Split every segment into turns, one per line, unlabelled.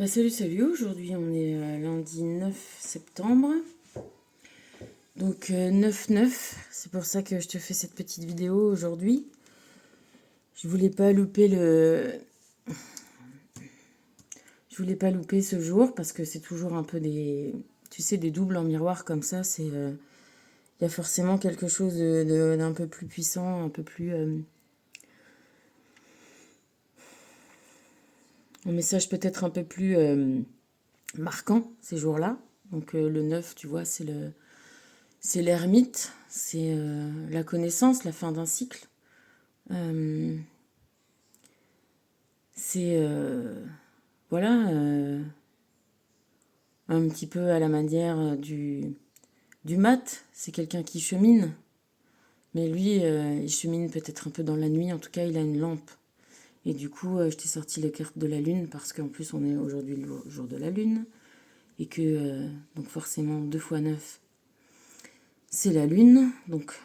Salut, aujourd'hui on est lundi 9 septembre, donc 9-9, c'est pour ça que je te fais cette petite vidéo aujourd'hui. Je voulais pas louper je voulais pas louper ce jour parce que c'est toujours un peu tu sais, des doubles en miroir comme ça, il y a forcément quelque chose d'un peu plus puissant, un peu plus, un message peut-être un peu plus marquant ces jours-là. Donc le 9, tu vois, c'est l'ermite, c'est la connaissance, la fin d'un cycle. Euh, c'est voilà un petit peu à la manière du mat. C'est quelqu'un qui chemine, mais lui, il chemine peut-être un peu dans la nuit. En tout cas, il a une lampe. Et du coup, je t'ai sorti les cartes de la lune parce qu'en plus, on est aujourd'hui le jour de la lune et que donc forcément 2 fois 9, c'est la lune. Donc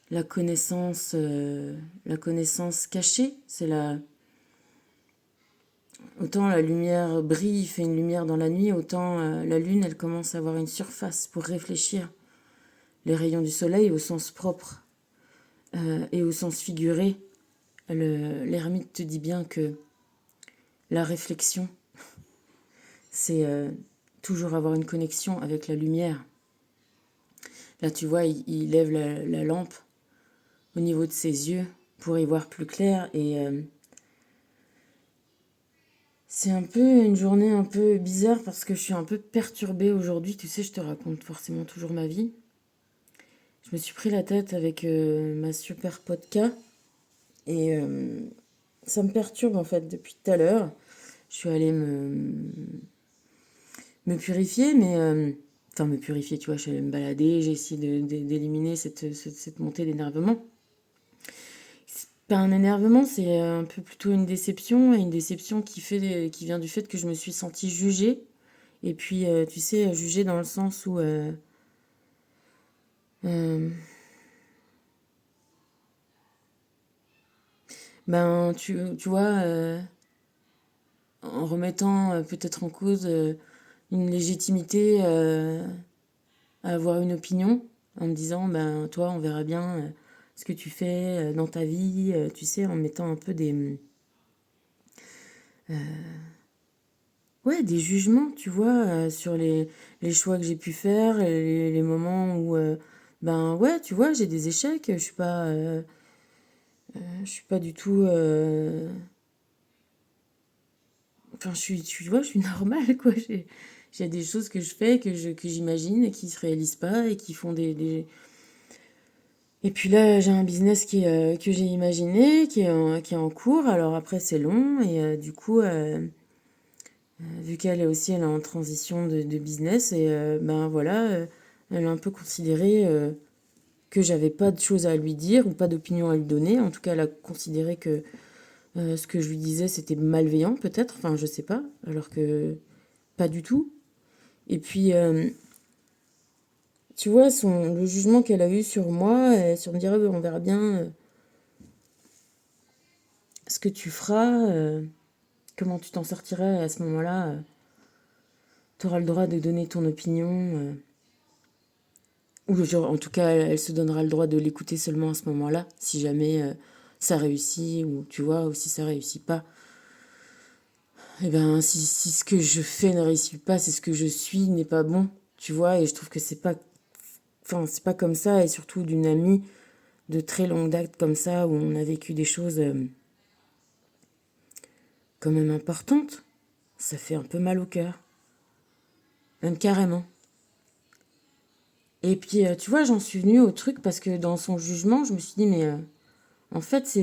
la connaissance cachée, c'est la autant la lumière brille, fait une lumière dans la nuit, autant la lune, elle commence à avoir une surface pour réfléchir les rayons du soleil au sens propre et au sens figuré. L'ermite te dit bien que la réflexion, c'est toujours avoir une connexion avec la lumière. Là, tu vois, il lève la lampe au niveau de ses yeux pour y voir plus clair et c'est un peu une journée un peu bizarre parce que je suis un peu perturbée aujourd'hui. Tu sais, je te raconte forcément toujours ma vie. Je me suis pris la tête avec ma super podcast et ça me perturbe en fait depuis tout à l'heure. Je suis allée me purifier, mais enfin me purifier, tu vois, je suis allée me balader, j'ai essayé d'éliminer cette montée d'énervement. C'est pas un énervement, c'est un peu plutôt une déception, et une déception qui vient du fait que je me suis sentie jugée. Et puis, tu sais, jugée dans le sens où euh, ben, tu vois, en remettant peut-être en cause une légitimité à avoir une opinion, en me disant, ben, toi, on verra bien ce que tu fais dans ta vie, tu sais, en mettant un peu ouais, des jugements, tu vois, sur les choix que j'ai pu faire, les moments où, ben, ouais, tu vois, j'ai des échecs, je suis pas du tout, enfin, tu vois, je suis normale, quoi. J'ai des choses que je fais, que j'imagine et qui se réalisent pas et qui font Et puis là, j'ai un business que j'ai imaginé, qui est en cours. Alors après, c'est long et du coup, vu qu'elle est aussi, elle est en transition de business et ben voilà, elle a un peu considéré que j'avais pas de choses à lui dire ou pas d'opinion à lui donner. En tout cas, elle a considéré que ce que je lui disais, c'était malveillant peut-être. Enfin, je sais pas. Alors que pas du tout. Et puis, tu vois, le jugement qu'elle a eu sur moi, sur me dire, ah, ben, on verra bien ce que tu feras, comment tu t'en sortirais à ce moment-là. Tu auras le droit de donner ton opinion. Ou genre, en tout cas, elle se donnera le droit de l'écouter seulement à ce moment-là, si jamais ça réussit, ou tu vois, ou si ça réussit pas. Eh ben, si ce que je fais ne réussit pas, c'est ce que je suis n'est pas bon, tu vois, et je trouve que c'est pas comme ça, et surtout d'une amie de très longue date comme ça, où on a vécu des choses quand même importantes, ça fait un peu mal au cœur, même carrément. Et puis, tu vois, j'en suis venue au truc parce que dans son jugement, je me suis dit, mais en fait,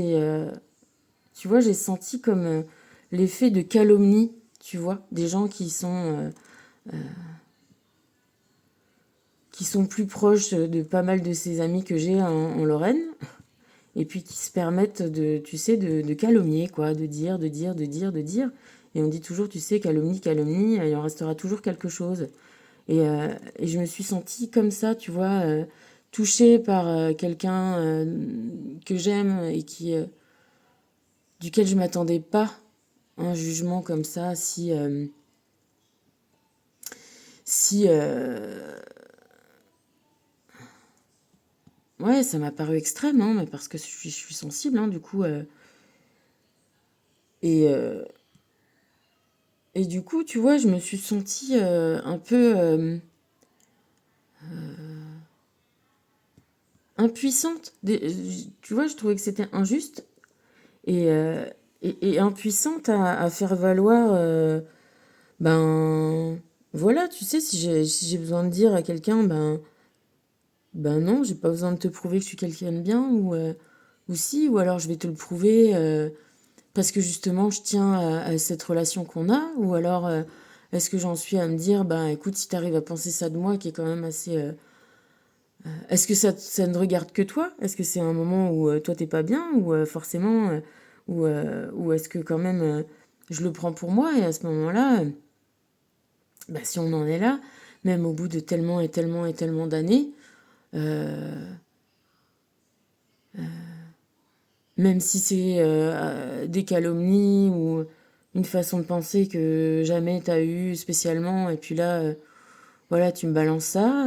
tu vois, j'ai senti comme l'effet de calomnie, tu vois, des gens qui sont plus proches de pas mal de ces amis que j'ai en Lorraine, et puis qui se permettent tu sais, de calomnier, quoi, de dire. Et on dit toujours, tu sais, calomnie, calomnie, il en restera toujours quelque chose. Et je me suis sentie comme ça, tu vois, touchée par quelqu'un que j'aime et duquel je m'attendais pas un jugement comme ça si ouais, ça m'a paru extrême, hein, mais parce que je suis sensible, hein, du coup. Et, euh, et du coup, tu vois, je me suis sentie un peu impuissante. Tu vois, je trouvais que c'était injuste et, euh, et impuissante à faire valoir. Ben voilà, tu sais, si j'ai besoin de dire à quelqu'un, ben non, j'ai pas besoin de te prouver que je suis quelqu'un de bien, ou si, ou alors je vais te le prouver parce que justement je tiens à cette relation qu'on a, ou alors est-ce que j'en suis à me dire, ben écoute, si t'arrives à penser ça de moi, qui est quand même assez. Est-ce que ça ne regarde que toi? Est-ce que c'est un moment où toi t'es pas bien, ou forcément, ou est-ce que quand même je le prends pour moi, et à ce moment-là. Bah, si on en est là, même au bout de tellement et tellement et tellement d'années, euh, même si c'est des calomnies ou une façon de penser que jamais t'as eu spécialement, et puis là, voilà, tu me balances ça,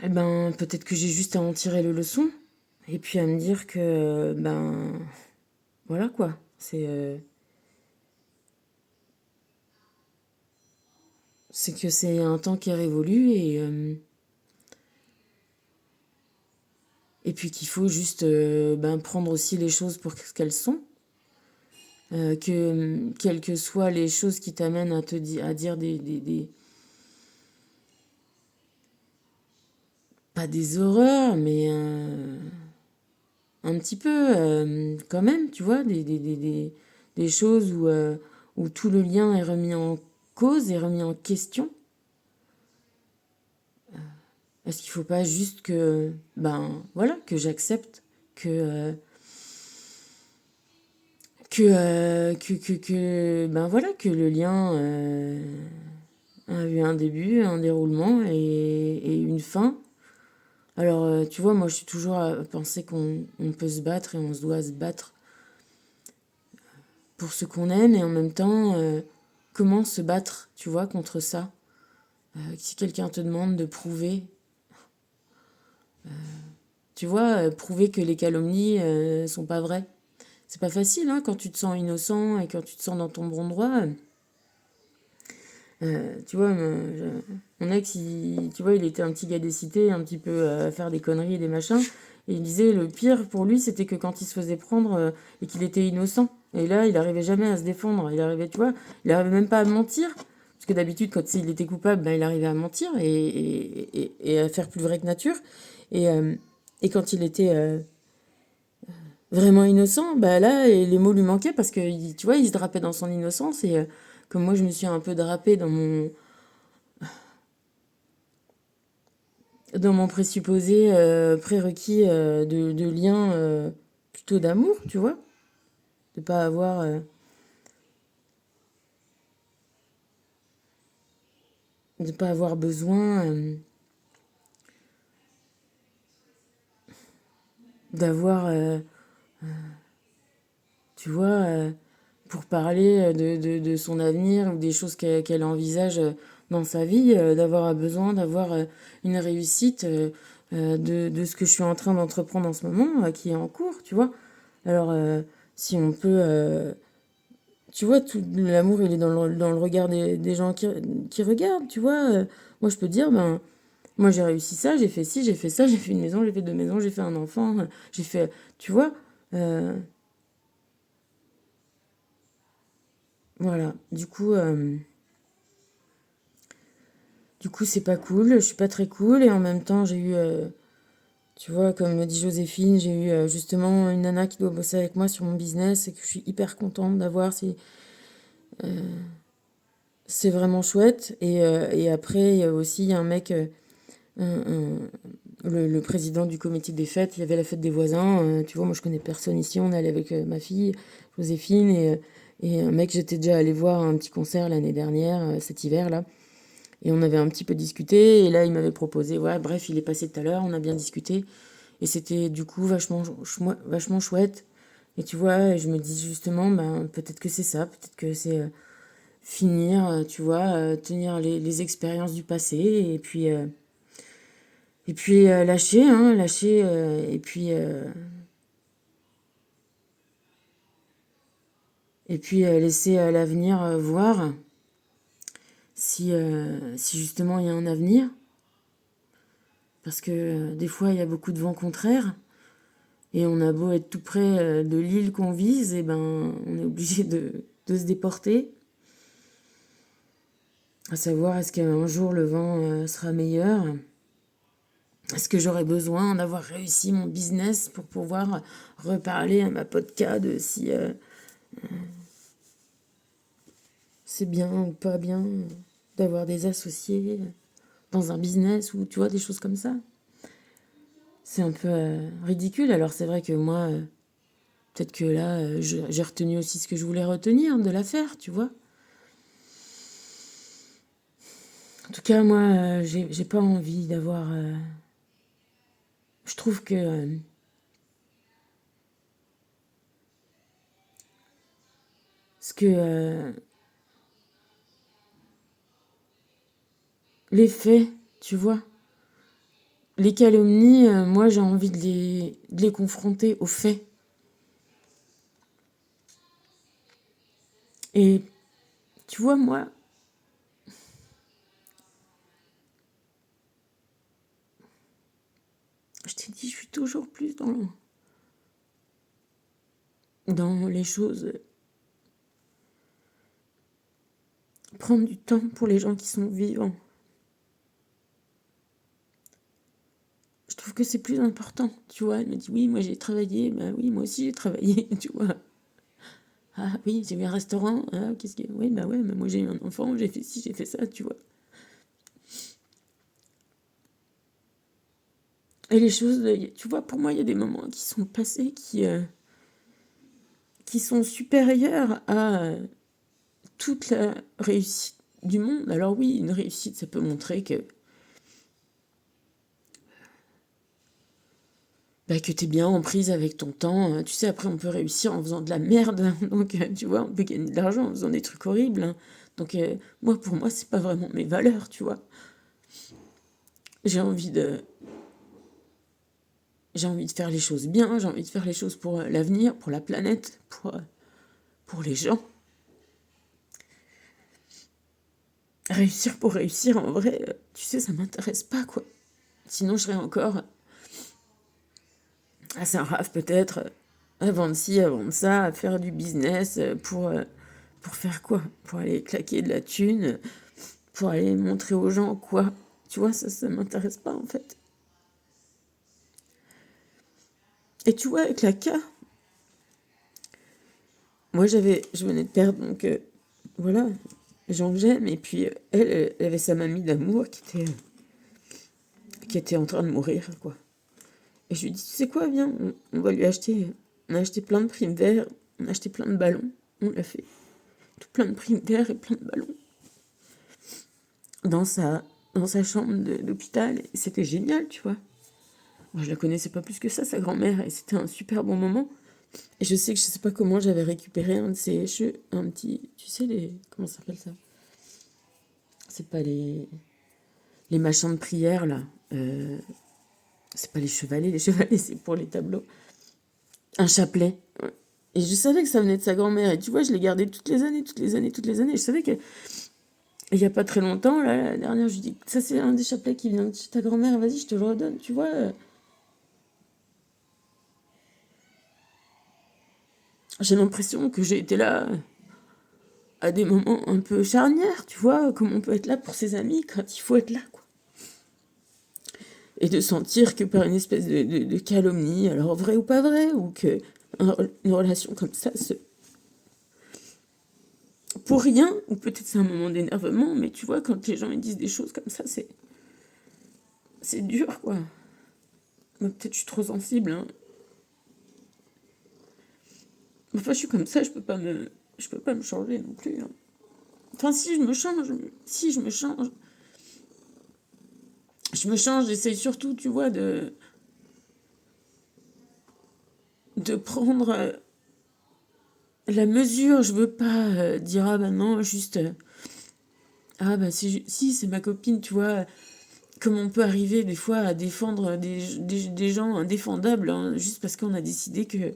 eh ben peut-être que j'ai juste à en tirer le leçon, et puis à me dire que, ben, voilà quoi, c'est que c'est un temps qui est révolu, et puis qu'il faut juste ben, prendre aussi les choses pour ce qu'elles sont. Que quelles que soient les choses qui t'amènent à dire pas des horreurs, mais un petit peu quand même, tu vois, des choses où tout le lien est remis en cause, est remis en question. Est-ce qu'il faut pas juste que, ben voilà, que j'accepte que, ben voilà, que le lien a eu un début, un déroulement et une fin. Alors, tu vois, moi, je suis toujours à penser qu'on peut se battre et on se doit se battre pour ce qu'on aime, et en même temps, comment se battre, tu vois, contre ça? Si quelqu'un te demande de prouver, tu vois, prouver que les calomnies sont pas vraies. C'est pas facile, hein, quand tu te sens innocent et quand tu te sens dans ton bon droit. Tu vois, mon ex, tu vois, il était un petit gars des cités, un petit peu à faire des conneries et des machins. Et il disait le pire pour lui, c'était que quand il se faisait prendre et qu'il était innocent. Et là, il arrivait jamais à se défendre. Il arrivait, tu vois, il arrivait même pas à mentir. Parce que d'habitude, quand il était coupable, ben, il arrivait à mentir et à faire plus vrai que nature. Et, euh, et quand il était vraiment innocent, bah là, et les mots lui manquaient parce que, tu vois, il se drapait dans son innocence. Et comme moi, je me suis un peu drapée dans mon présupposé prérequis de lien plutôt d'amour, tu vois, de pas avoir de pas avoir besoin d'avoir tu vois pour parler de son avenir ou des choses qu'elle envisage dans sa vie, d'avoir besoin d'avoir une réussite de ce que je suis en train d'entreprendre en ce moment, qui est en cours, tu vois. Alors, si on peut tu vois, tout l'amour, il est dans le regard des gens qui regardent, tu vois. Moi, je peux dire, ben, moi, j'ai réussi ça, j'ai fait ci, j'ai fait ça, j'ai fait une maison, j'ai fait deux maisons, j'ai fait un enfant, j'ai fait, tu vois. euh, voilà. Du coup, c'est pas cool, je suis pas très cool, et en même temps, j'ai eu, tu vois, comme me dit Joséphine, j'ai eu justement une nana qui doit bosser avec moi sur mon business et que je suis hyper contente d'avoir. C'est vraiment chouette. Et après, il y a aussi un mec. Le président du comité des fêtes, il y avait la fête des voisins. Tu vois, moi je connais personne ici. On est allé avec ma fille, Joséphine, et un mec, j'étais déjà allé voir un petit concert l'année dernière, cet hiver-là. Et on avait un petit peu discuté. Et là, il m'avait proposé, ouais, bref, il est passé tout à l'heure, on a bien discuté. Et c'était du coup vachement chouette. Et tu vois, je me dis justement, ben, peut-être que c'est ça, peut-être que c'est finir, tu vois, tenir les expériences du passé et puis lâcher, hein, lâcher, et puis laisser l'avenir voir si justement il y a un avenir. Parce que des fois, il y a beaucoup de vents contraires. Et on a beau être tout près de l'île qu'on vise, et ben, on est obligé de se déporter. À savoir, est-ce qu'un jour le vent sera meilleur? Est-ce que j'aurais besoin d'avoir réussi mon business pour pouvoir reparler à ma podcast de si c'est bien ou pas bien d'avoir des associés dans un business ou tu vois, des choses comme ça? C'est un peu ridicule. Alors c'est vrai que moi, peut-être que là, j'ai retenu aussi ce que je voulais retenir de l'affaire, tu vois. En tout cas, moi, j'ai pas envie d'avoir. Je trouve que ce que les faits, tu vois, les calomnies, moi, j'ai envie de les confronter aux faits. Et tu vois, moi, je t'ai dit, je suis toujours plus dans les choses. Prendre du temps pour les gens qui sont vivants. Je trouve que c'est plus important, tu vois. Elle me dit, oui, moi j'ai travaillé, bah oui, moi aussi j'ai travaillé, tu vois. Ah oui, j'ai eu un restaurant, ah, qu'est-ce que... Oui, bah ouais, mais moi j'ai eu un enfant, j'ai fait ci, j'ai fait ça, tu vois. Et les choses, tu vois, pour moi, il y a des moments qui sont passés qui sont supérieurs à toute la réussite du monde. Alors oui, une réussite, ça peut montrer que t'es bien en prise avec ton temps. Tu sais, après, on peut réussir en faisant de la merde. Donc, tu vois, on peut gagner de l'argent en faisant des trucs horribles, hein. Donc, moi, pour moi, c'est pas vraiment mes valeurs, tu vois. J'ai envie de, j'ai envie de faire les choses bien, j'ai envie de faire les choses pour l'avenir, pour la planète, pour les gens. Réussir pour réussir, en vrai, tu sais, ça m'intéresse pas, quoi. Sinon, je serais encore à Saint-Raph, peut-être, à vendre ci, à vendre ça, à faire du business pour faire quoi? Pour aller claquer de la thune, pour aller montrer aux gens quoi? Tu vois, ça m'intéresse pas, en fait. Et tu vois, avec la K, moi, je venais de perdre, donc voilà, les gens que j'aime, et puis elle avait sa mamie d'amour qui était en train de mourir, quoi. Et je lui dis, tu sais quoi, viens, on va lui acheter. On a acheté plein de primes verts, on a acheté plein de ballons. On l'a fait. Tout plein de primes verts et plein de ballons. Dans sa chambre d'hôpital. Et c'était génial, tu vois. Moi, je la connaissais pas plus que ça, sa grand-mère. Et c'était un super bon moment. Et je sais que je sais pas comment j'avais récupéré un de ses cheveux. Un petit. Tu sais, comment ça s'appelle ça? C'est pas les machins de prière, là. C'est pas les chevalets. Les chevalets, c'est pour les tableaux. Un chapelet. Et je savais que ça venait de sa grand-mère. Et tu vois, je l'ai gardé toutes les années, toutes les années, toutes les années. Je savais que il y a pas très longtemps, là, la dernière, je lui dis, ça c'est un des chapelets qui vient de chez ta grand-mère, vas-y, je te le redonne, tu vois. J'ai l'impression que j'ai été là à des moments un peu charnières, tu vois, comme on peut être là pour ses amis quand il faut être là, quoi. Et de sentir que par une espèce de calomnie, alors vrai ou pas vrai, ou que une relation comme ça pour rien, ou peut-être c'est un moment d'énervement, mais tu vois, quand les gens ils disent des choses comme ça, c'est dur, quoi. Moi, peut-être je suis trop sensible, hein. Enfin, je suis comme ça, je peux pas me changer non plus, hein. Enfin, si je me change, si je me change, j'essaye surtout, tu vois, de prendre la mesure, je veux pas dire ah bah non, juste ah bah si c'est ma copine, tu vois, comme on peut arriver des fois à défendre des gens indéfendables hein, juste parce qu'on a décidé que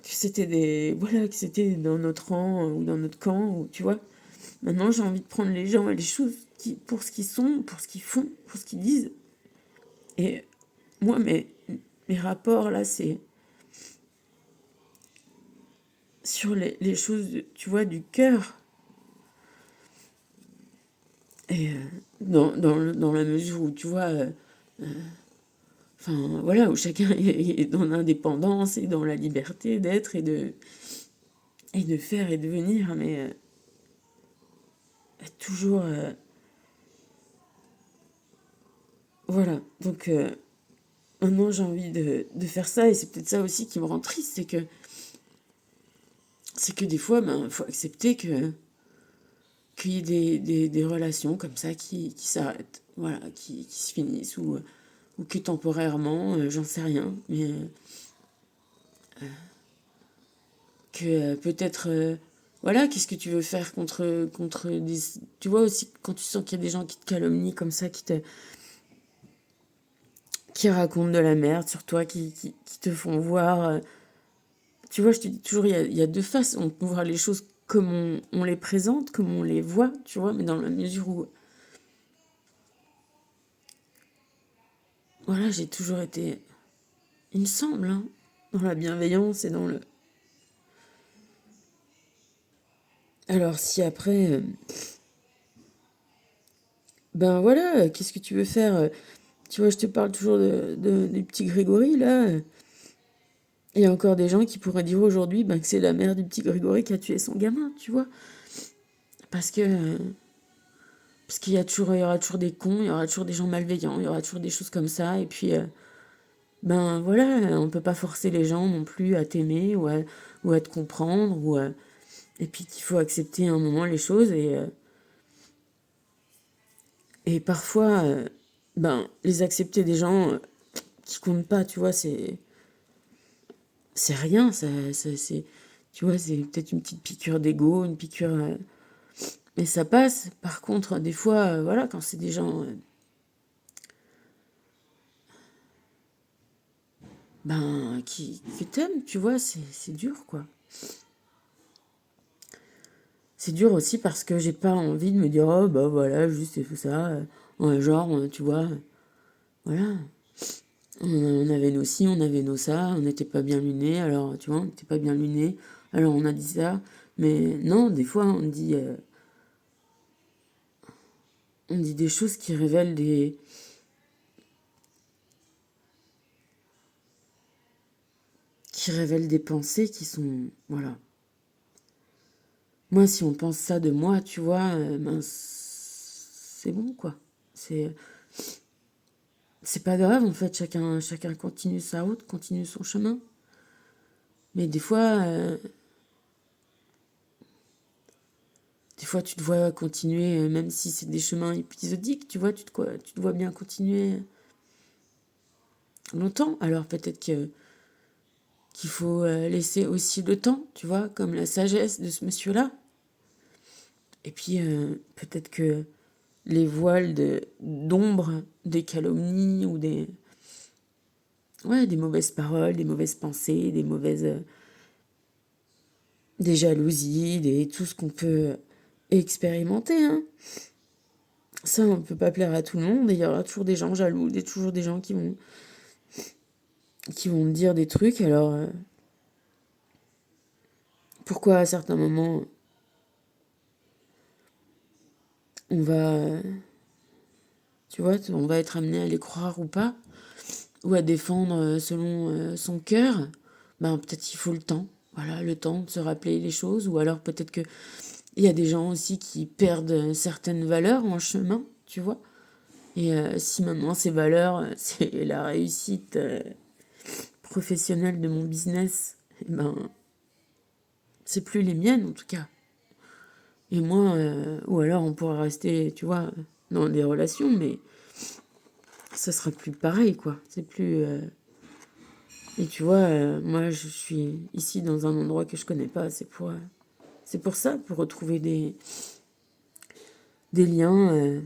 c'était des voilà que c'était dans notre rang ou dans notre camp ou tu vois. Maintenant, j'ai envie de prendre les gens et les choses pour ce qu'ils sont, pour ce qu'ils font, pour ce qu'ils disent. Et moi, mes rapports là, c'est sur les choses, tu vois, du cœur. Et dans la mesure où, tu vois, enfin, voilà, où chacun est dans l'indépendance et dans la liberté d'être et de faire et de venir, mais toujours, voilà. Donc, maintenant, j'ai envie de faire ça, et c'est peut-être ça aussi qui me rend triste, c'est que des fois, ben, faut accepter qu'il y ait des relations comme ça qui s'arrêtent, voilà, qui se finissent, ou que temporairement, j'en sais rien, mais que peut-être, voilà, qu'est-ce que tu veux faire contre des... Tu vois aussi, quand tu sens qu'il y a des gens qui te calomnient comme ça, qui racontent de la merde sur toi, qui te font voir... tu vois, je te dis toujours, il y a deux faces, on peut voir les choses comme on les présente, comme on les voit, tu vois, mais dans la mesure où... Voilà, j'ai toujours été, il me semble, hein, dans la bienveillance et dans le... Alors si après, ben voilà, qu'est-ce que tu veux faire tu vois, je te parle toujours du petit Grégory, là. Il y a encore des gens qui pourraient dire aujourd'hui ben, que c'est la mère du petit Grégory qui a tué son gamin, tu vois. Parce que parce il y aura toujours des cons, il y aura toujours des gens malveillants, il y aura toujours des choses comme ça. Et puis, ben voilà, on peut pas forcer les gens non plus à t'aimer ou à te comprendre. Et puis qu'il faut accepter un moment les choses. Et parfois, ben, les accepter des gens qui comptent pas, tu vois, c'est rien, c'est, tu vois, c'est peut-être une petite piqûre d'ego, une piqûre, mais ça passe. Par contre, des fois, voilà, quand c'est des gens, ben, qui t'aiment, tu vois, c'est dur, quoi. C'est dur aussi parce que j'ai pas envie de me dire, oh, bah voilà, juste c'est ça, ouais, genre, tu vois, voilà. On avait nos ci, on avait nos ça, on n'était pas bien lunés, alors, tu vois, on n'était pas bien lunés, alors on a dit ça. Mais non, des fois, on dit des choses qui révèlent des pensées qui sont... Voilà. Moi, si on pense ça de moi, tu vois, ben, c'est bon, quoi. C'est, c'est pas grave, en fait. Chacun continue sa route, continue son chemin. Mais des fois, tu te vois continuer, même si c'est des chemins épisodiques, tu vois, tu te vois bien continuer longtemps. Alors peut-être qu'il faut laisser aussi le temps, tu vois, comme la sagesse de ce monsieur-là. Et puis, peut-être que les voiles d'ombre des calomnies ou des mauvaises paroles, des mauvaises pensées, des jalousies, tout ce qu'on peut expérimenter, hein. Ça, on ne peut pas plaire à tout le monde et il y aura toujours des gens jaloux, toujours des gens qui vont me dire des trucs. Alors, pourquoi à certains moments, on va, tu vois, on va être amené à les croire ou pas, ou à défendre selon son cœur, ben peut-être il faut le temps. Voilà, le temps de se rappeler les choses, ou alors peut-être que il y a des gens aussi qui perdent certaines valeurs en chemin, tu vois. Et si maintenant ces valeurs, c'est la réussite professionnelle de mon business, eh ben c'est plus les miennes en tout cas. Et moi, ou alors on pourra rester, tu vois, dans des relations, mais ça sera plus pareil, quoi. C'est plus. Et tu vois, moi, je suis ici dans un endroit que je connais pas. C'est pour ça, pour retrouver des liens,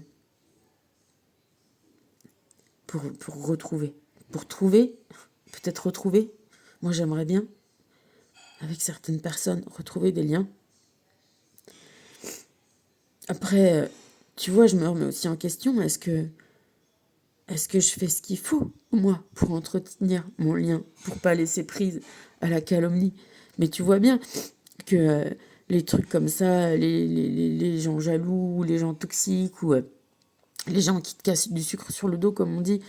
pour retrouver. Pour trouver, peut-être retrouver. Moi, j'aimerais bien, avec certaines personnes, retrouver des liens. Après, tu vois, je me remets aussi en question. Est-ce que je fais ce qu'il faut, moi, pour entretenir mon lien, pour pas laisser prise à la calomnie? Mais tu vois bien que les trucs comme ça, les gens jaloux, les gens toxiques, ou les gens qui te cassent du sucre sur le dos, comme on dit,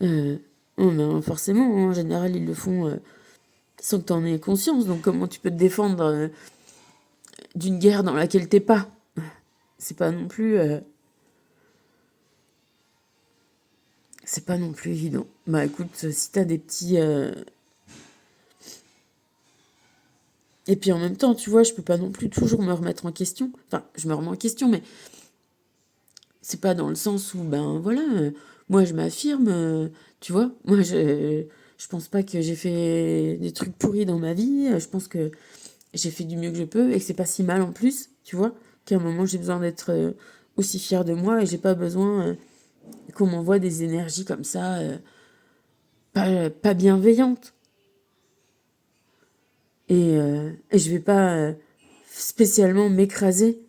euh, oh, ben, forcément, en général, ils le font sans que tu en aies conscience. Donc comment tu peux te défendre d'une guerre dans laquelle t'es pas? C'est pas non plus... c'est pas non plus évident. Bah écoute, si t'as des petits... Et puis en même temps, tu vois, je peux pas non plus toujours me remettre en question. Enfin, je me remets en question, mais c'est pas dans le sens où, ben voilà, moi je m'affirme, tu vois. Moi, je pense pas que j'ai fait des trucs pourris dans ma vie. Je pense que j'ai fait du mieux que je peux et que c'est pas si mal en plus, tu vois. Qu'à un moment, j'ai besoin d'être aussi fière de moi et j'ai pas besoin qu'on m'envoie des énergies comme ça, pas bienveillantes. Et je vais pas spécialement m'écraser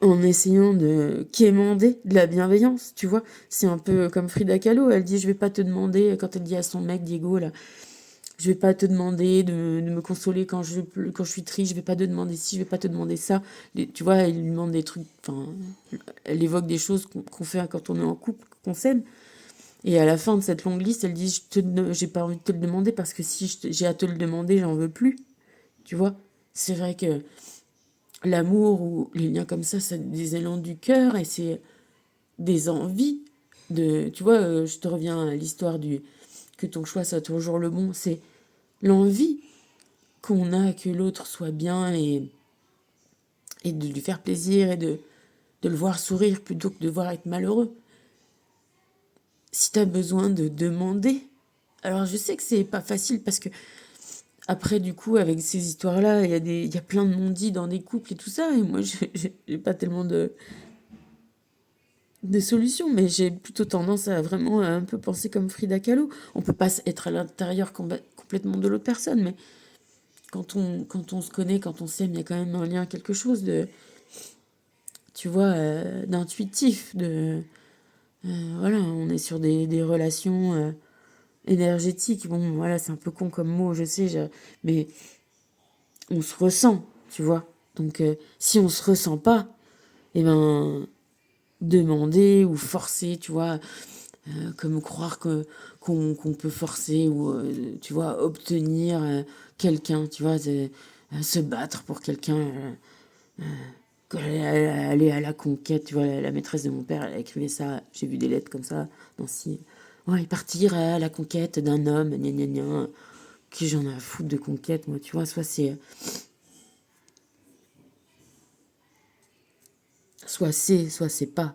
en essayant de quémander de la bienveillance, tu vois. C'est un peu comme Frida Kahlo, elle dit je vais pas te demander, quand elle dit à son mec Diego là, je vais pas te demander de me consoler quand je suis triste, je vais pas te demander ci, je vais pas te demander ça. Tu vois, elle lui demande des trucs, enfin, elle évoque des choses qu'on fait quand on est en couple, qu'on s'aime. Et à la fin de cette longue liste, elle dit j'ai pas envie de te le demander parce que si j'ai à te le demander, j'en veux plus. Tu vois, c'est vrai que l'amour ou les liens comme ça, c'est des élans du cœur et c'est des envies de... Tu vois, je te reviens à l'histoire du que ton choix soit toujours le bon. C'est l'envie qu'on a que l'autre soit bien et de lui faire plaisir et de le voir sourire plutôt que de voir être malheureux. Si tu as besoin de demander, alors je sais que c'est pas facile parce que après du coup avec ces histoires-là, il y a plein de non-dits dans des couples et tout ça et moi j'ai pas tellement de solutions, mais j'ai plutôt tendance à vraiment un peu penser comme Frida Kahlo. On peut pas être à l'intérieur complètement de l'autre personne, mais quand on se connaît, quand on s'aime, il y a quand même un lien, quelque chose de, tu vois, d'intuitif, voilà, on est sur des relations énergétiques. Bon, voilà, c'est un peu con comme mot, je sais, mais on se ressent, tu vois. Donc, si on se ressent pas, eh ben, demander ou forcer, tu vois, comme croire qu'on peut forcer ou, tu vois, obtenir quelqu'un, tu vois, se battre pour quelqu'un, aller à la conquête, tu vois, la maîtresse de mon père, elle a écrit ça, j'ai vu des lettres comme ça, Nancy. Ouais, partir à la conquête d'un homme, gna gna gna, qui j'en ai à foutre de conquête, moi, tu vois, soit c'est pas.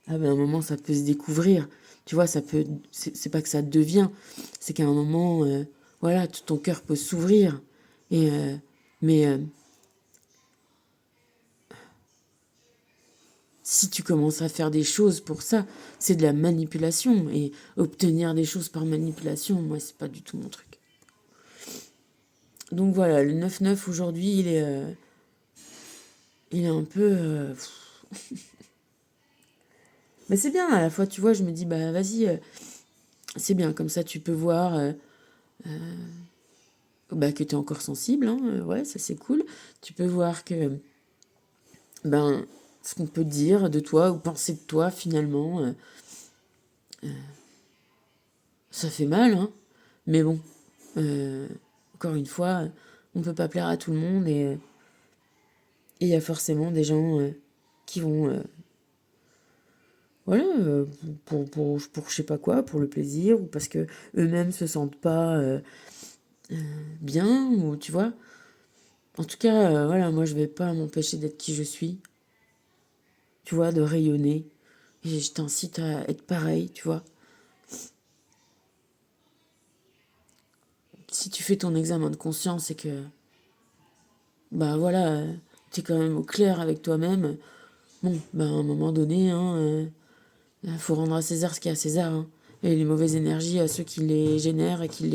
Ah ben, à un moment, ça peut se découvrir. Tu vois, c'est pas que ça devient, c'est qu'à un moment, voilà, tout ton cœur peut s'ouvrir. Et, mais si tu commences à faire des choses pour ça, c'est de la manipulation. Et obtenir des choses par manipulation, moi, c'est pas du tout mon truc. Donc voilà, le 9-9 aujourd'hui, il est un peu. Mais c'est bien, à la fois, tu vois, je me dis, bah vas-y, c'est bien, comme ça tu peux voir bah, que tu es encore sensible, hein, ouais, ça c'est cool. Tu peux voir que, ben, ce qu'on peut dire de toi ou penser de toi, finalement, ça fait mal, hein. Mais bon, euh, encore une fois, on peut pas plaire à tout le monde et il y a forcément des gens qui vont, voilà, pour je sais pas quoi, pour le plaisir ou parce que eux-mêmes se sentent pas bien ou tu vois. En tout cas, voilà, moi je vais pas m'empêcher d'être qui je suis, tu vois, de rayonner. Et je t'incite à être pareil, tu vois. si tu fais ton examen de conscience et que, bah voilà, t'es quand même au clair avec toi-même, bon, bah à un moment donné, hein, faut rendre à César ce qu'il y a à César, hein. Et les mauvaises énergies à ceux qui les génèrent et qui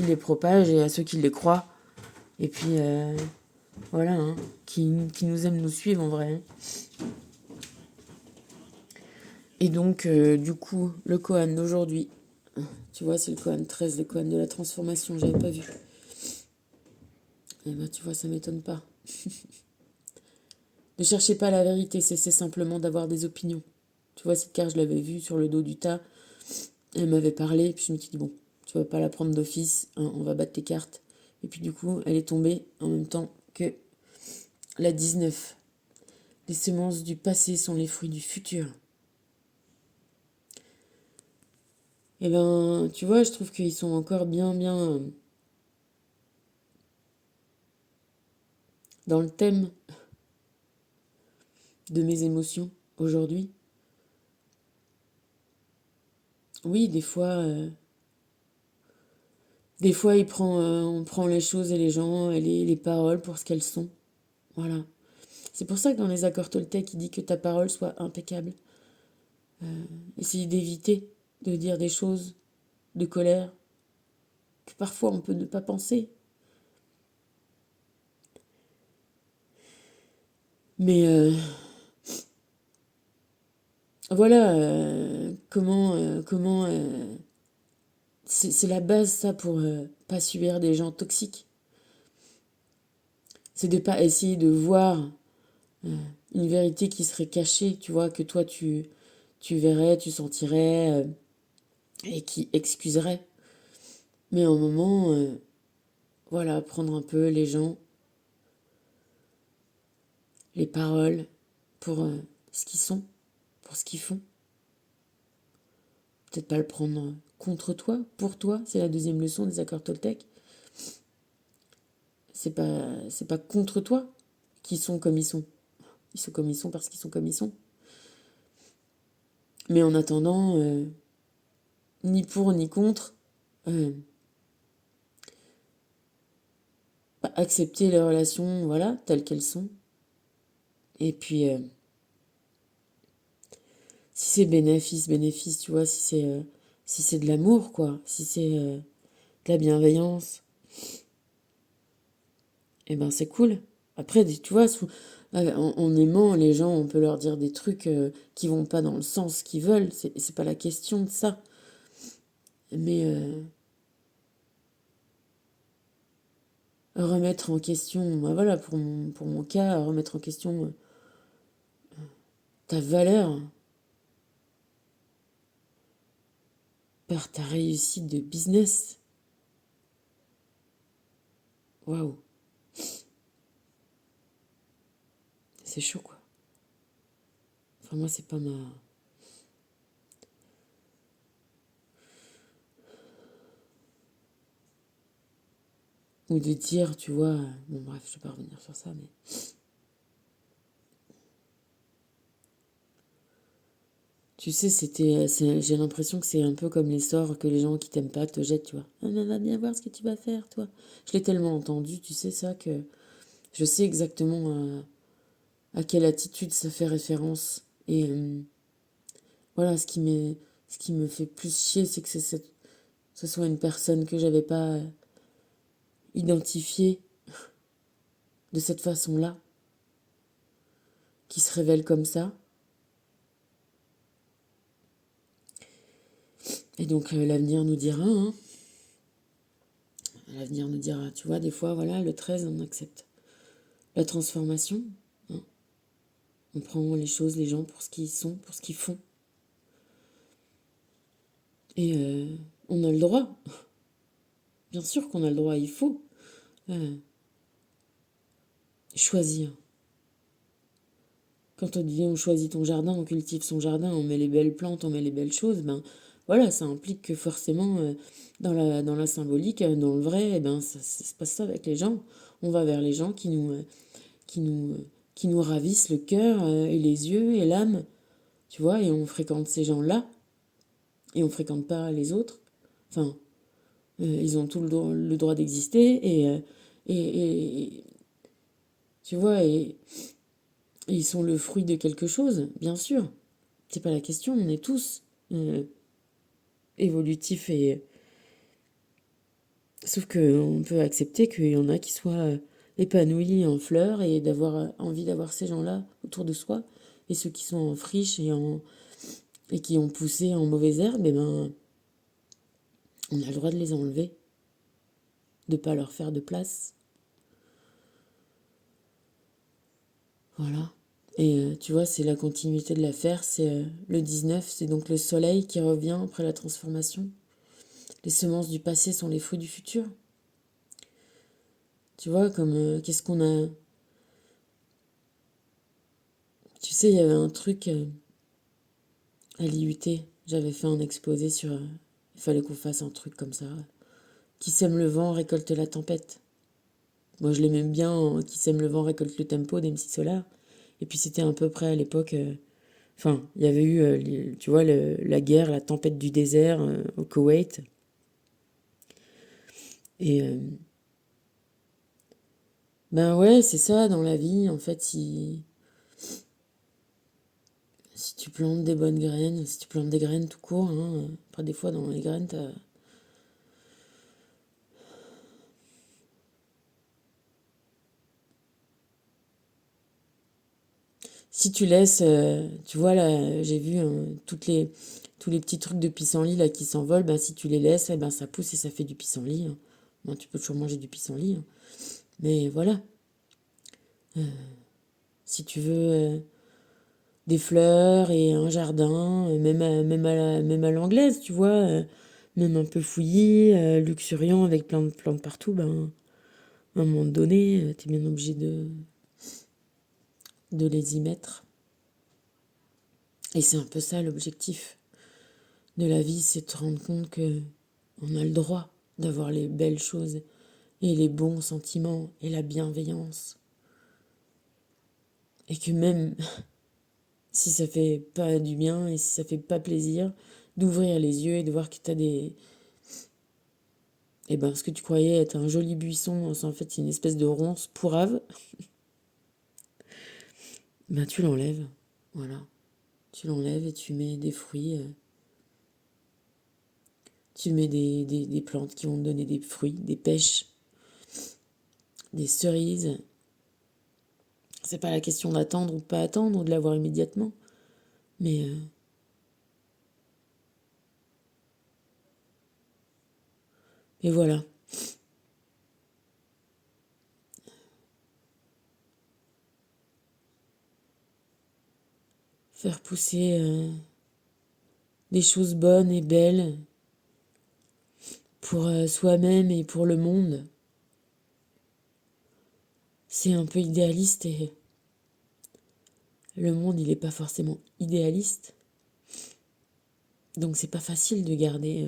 les propagent et à ceux qui les croient. Et puis, voilà, hein, qui nous aiment nous suivre en vrai. Et donc, du coup, le Koan d'aujourd'hui, tu vois, c'est le Koan 13, le Koan de la transformation, j'avais pas vu. Et ben, tu vois, ça m'étonne pas. Ne cherchez pas la vérité, cessez simplement d'avoir des opinions. Tu vois, cette carte, je l'avais vue sur le dos du tas. Elle m'avait parlé, puis je me suis dit, bon, tu vas pas la prendre d'office, hein, on va battre tes cartes. Et puis du coup, elle est tombée en même temps que la 19. Les semences du passé sont les fruits du futur. Et ben, tu vois, je trouve qu'ils sont encore bien dans le thème de mes émotions aujourd'hui. Oui, des fois on prend les choses et les gens et les paroles pour ce qu'elles sont. Voilà. C'est pour ça que dans les accords Toltec, il dit que ta parole soit impeccable. Essaye d'éviter de dire des choses de colère que parfois on peut ne pas penser. Mais voilà, comment c'est la base ça pour pas subir des gens toxiques. C'est de pas essayer de voir une vérité qui serait cachée, tu vois, que toi tu verrais, tu sentirais et qui excuserait. Mais à un moment, voilà, prendre un peu les gens, les paroles pour ce qu'ils sont, pour ce qu'ils font. Peut-être pas le prendre contre toi, pour toi, c'est la deuxième leçon des accords Toltec. C'est pas contre toi qu'ils sont comme ils sont. Ils sont comme ils sont parce qu'ils sont comme ils sont. Mais en attendant, ni pour ni contre, euh, accepter les relations, voilà, telles qu'elles sont. Et puis, si c'est bénéfice, tu vois, si c'est de l'amour, quoi, si c'est de la bienveillance, eh ben c'est cool. Après, tu vois, en aimant les gens, on peut leur dire des trucs qui vont pas dans le sens qu'ils veulent. C'est pas la question de ça. Mais remettre en question, bah voilà, pour mon cas, remettre en question ta valeur par ta réussite de business. Waouh, c'est chaud, quoi. Enfin, moi, c'est pas ma... Ou de dire, tu vois... Bon, bref, je vais pas revenir sur ça, mais... Tu sais, j'ai l'impression que c'est un peu comme les sorts que les gens qui t'aiment pas te jettent, tu vois. Ah, mais va bien voir ce que tu vas faire, toi. Je l'ai tellement entendu, tu sais ça, que je sais exactement à quelle attitude ça fait référence. Et voilà, ce qui me fait plus chier, c'est que ce soit une personne que j'avais pas identifiée de cette façon-là, qui se révèle comme ça. Et donc l'avenir nous dira, hein. L'avenir nous dira, tu vois, des fois, voilà, le 13, on accepte la transformation, hein. On prend les choses, les gens pour ce qu'ils sont, pour ce qu'ils font. Et on a le droit. Bien sûr qu'on a le droit, il faut choisir. Quand on dit on choisit ton jardin, on cultive son jardin, on met les belles plantes, on met les belles choses, ben voilà, ça implique que forcément, dans la symbolique, dans le vrai, eh ben, ça se passe ça avec les gens. On va vers les gens qui nous, qui nous ravissent le cœur et les yeux et l'âme, tu vois, et on fréquente ces gens-là, et on fréquente pas les autres. Enfin, Ils ont tout le droit d'exister et tu vois, et ils sont le fruit de quelque chose, bien sûr. C'est pas la question, on est tous euh, évolutifs et sauf qu'on peut accepter qu'il y en a qui soient épanouis en fleurs et d'avoir envie d'avoir ces gens-là autour de soi. Et ceux qui sont en friche et qui ont poussé en mauvaise herbe, eh ben, on a le droit de les enlever, de pas leur faire de place. Voilà. Et tu vois, c'est la continuité de l'affaire. C'est le 19, c'est donc le soleil qui revient après la transformation. Les semences du passé sont les fruits du futur. Tu vois, comme qu'est-ce qu'on a. Tu sais, il y avait un truc à l'IUT. J'avais fait un exposé sur. Il fallait qu'on fasse un truc comme ça. Qui sème le vent récolte la tempête. Moi, je l'aimais bien. Qui sème le vent récolte le tempo d'MC Solar. Et puis, c'était à peu près à l'époque. Enfin, il y avait eu, tu vois, la guerre, la tempête du désert au Koweït. Et ben ouais, c'est ça dans la vie. En fait, si tu plantes des bonnes graines, si tu plantes des graines tout court, hein, après des fois dans les graines, si tu laisses, tu vois là, j'ai vu tous les petits trucs de pissenlit là qui s'envolent, ben si tu les laisses, eh ben ça pousse et ça fait du pissenlit, hein. Bon, tu peux toujours manger du pissenlit, hein. Mais voilà, si tu veux des fleurs et un jardin, même à l'anglaise, tu vois, même un peu fouillis, luxuriant avec plein de plantes partout, ben à un moment donné, t'es bien obligé de les y mettre. Et c'est un peu ça l'objectif de la vie, c'est de te rendre compte que on a le droit d'avoir les belles choses et les bons sentiments et la bienveillance. Et que même si ça fait pas du bien et si ça fait pas plaisir, d'ouvrir les yeux et de voir que t'as des... Eh ben, ce que tu croyais être un joli buisson, c'est en fait une espèce de ronce pourrave, ben tu l'enlèves. Voilà. Tu l'enlèves et tu mets des fruits, tu mets des plantes qui vont te donner des fruits, des pêches, des cerises. C'est pas la question d'attendre ou de pas attendre ou de l'avoir immédiatement. Mais voilà. Faire pousser des choses bonnes et belles pour soi-même et pour le monde. C'est un peu idéaliste et le monde, il n'est pas forcément idéaliste. Donc c'est pas facile de garder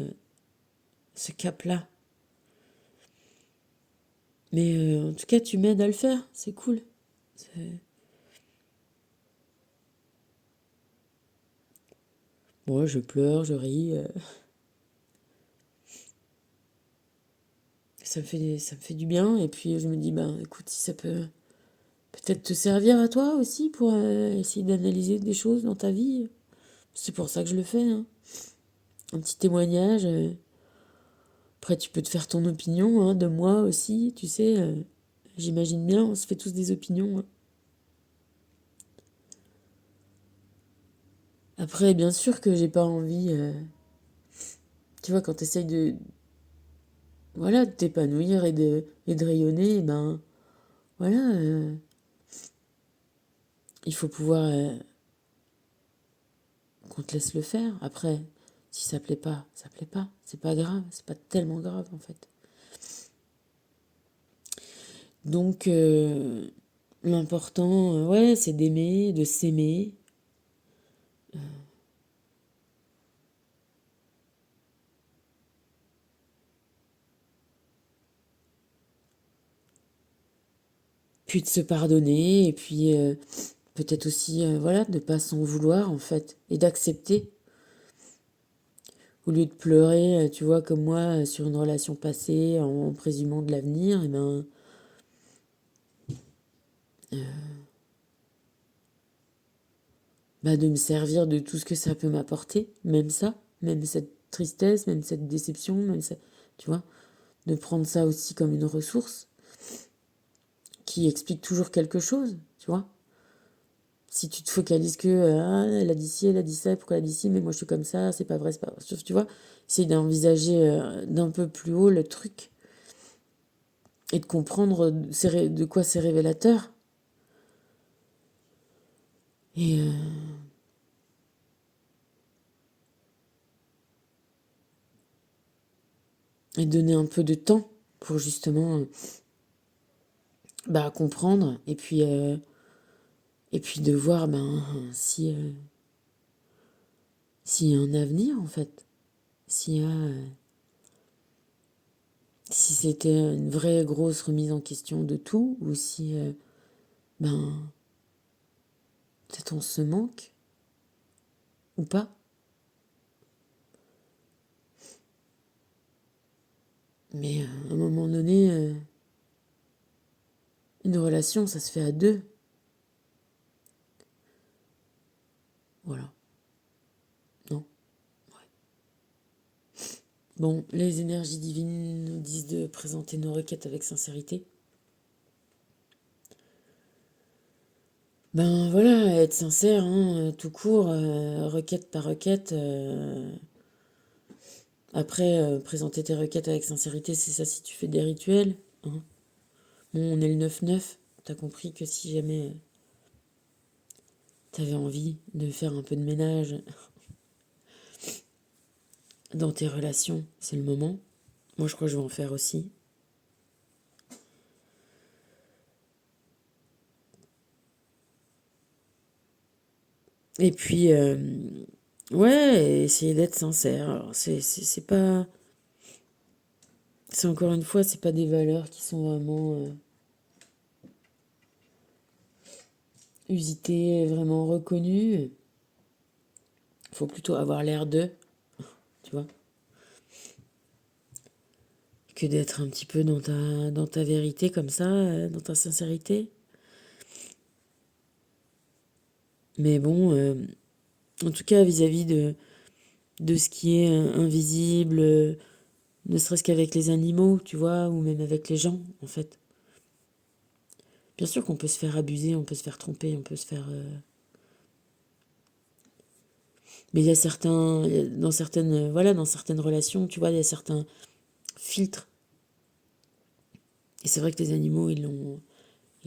ce cap-là. Mais en tout cas, tu m'aides à le faire. C'est cool. Moi, je pleure, je ris. Ça me fait du bien. Et puis je me dis, ben écoute, si ça peut peut-être te servir à toi aussi pour essayer d'analyser des choses dans ta vie. C'est pour ça que je le fais, hein. Un petit témoignage. Après, tu peux te faire ton opinion hein, de moi aussi, tu sais. J'imagine bien, on se fait tous des opinions, hein. Après, bien sûr que j'ai pas envie. Tu vois, quand tu essayes voilà, de t'épanouir et de rayonner, eh ben voilà, il faut pouvoir qu'on te laisse le faire. Après, si ça plaît pas, ça plaît pas. C'est pas grave, c'est pas tellement grave en fait. Donc, l'important, ouais, c'est d'aimer, de s'aimer. Puis de se pardonner, et puis peut-être aussi, voilà, de pas s'en vouloir en fait, et d'accepter Au lieu de pleurer, tu vois, comme moi, sur une relation passée, en présumant de l'avenir, et ben, bah, de me servir de tout ce que ça peut m'apporter, même ça, même cette tristesse, même cette déception, même ça, tu vois, de prendre ça aussi comme une ressource qui explique toujours quelque chose, tu vois. Si tu te focalises que ah, elle a dit ci, elle a dit ça, pourquoi elle a dit ci, mais moi je suis comme ça, c'est pas vrai, c'est pas vrai. Tu vois, essayer d'envisager d'un peu plus haut le truc et de comprendre de quoi c'est révélateur. Et, et donner un peu de temps pour justement bah, comprendre et puis de voir ben, si, s'il y a un avenir en fait, s'il y a, si c'était une vraie grosse remise en question de tout ou si ben, peut-être on se manque ou pas. Mais à un moment donné, une relation, ça se fait à deux. Voilà. Non. Bon, les énergies divines nous disent de présenter nos requêtes avec sincérité. Ben voilà, être sincère, hein, tout court, requête par requête. Après, présenter tes requêtes avec sincérité, c'est ça si tu fais des rituels. Hein. Bon, on est le 9-9. T'as compris que si jamais t'avais envie de faire un peu de ménage dans tes relations, c'est le moment. Moi, je crois que je vais en faire aussi. Et puis, ouais, essayer d'être sincère. Alors, c'est pas. C'est encore une fois, c'est pas des valeurs qui sont vraiment usitées, vraiment reconnues. Faut plutôt avoir l'air d'eux, tu vois, que d'être un petit peu dans ta vérité comme ça, dans ta sincérité. Mais bon, en tout cas, vis-à-vis de ce qui est invisible, ne serait-ce qu'avec les animaux, tu vois, ou même avec les gens, en fait. Bien sûr qu'on peut se faire abuser, on peut se faire tromper, on peut se faire... Mais il y a certains... Dans certaines, voilà, dans certaines relations, tu vois, il y a certains filtres. Et c'est vrai que les animaux, ils l'ont...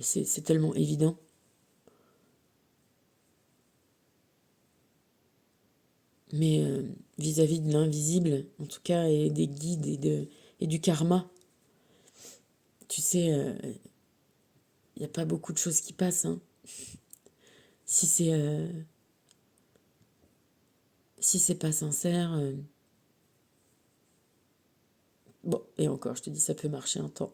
C'est tellement évident. Mais vis-à-vis de l'invisible, en tout cas, et des guides et du karma, tu sais, il n'y a pas beaucoup de choses qui passent. Hein. Si c'est si c'est pas sincère, bon, et encore, je te dis, ça peut marcher un temps.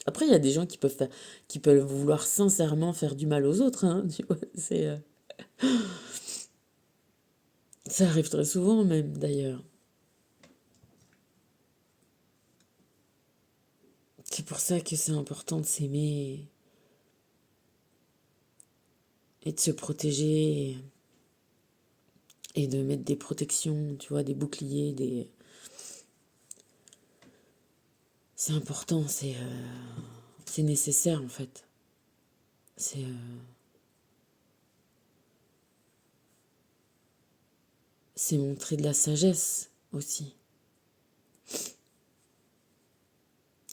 Après, il y a des gens qui peuvent vouloir sincèrement faire du mal aux autres. Hein, tu vois, ça arrive très souvent même, d'ailleurs. C'est pour ça que c'est important de s'aimer et de se protéger et de mettre des protections, tu vois, des boucliers, des... C'est important, c'est nécessaire en fait. C'est c'est montrer de la sagesse aussi.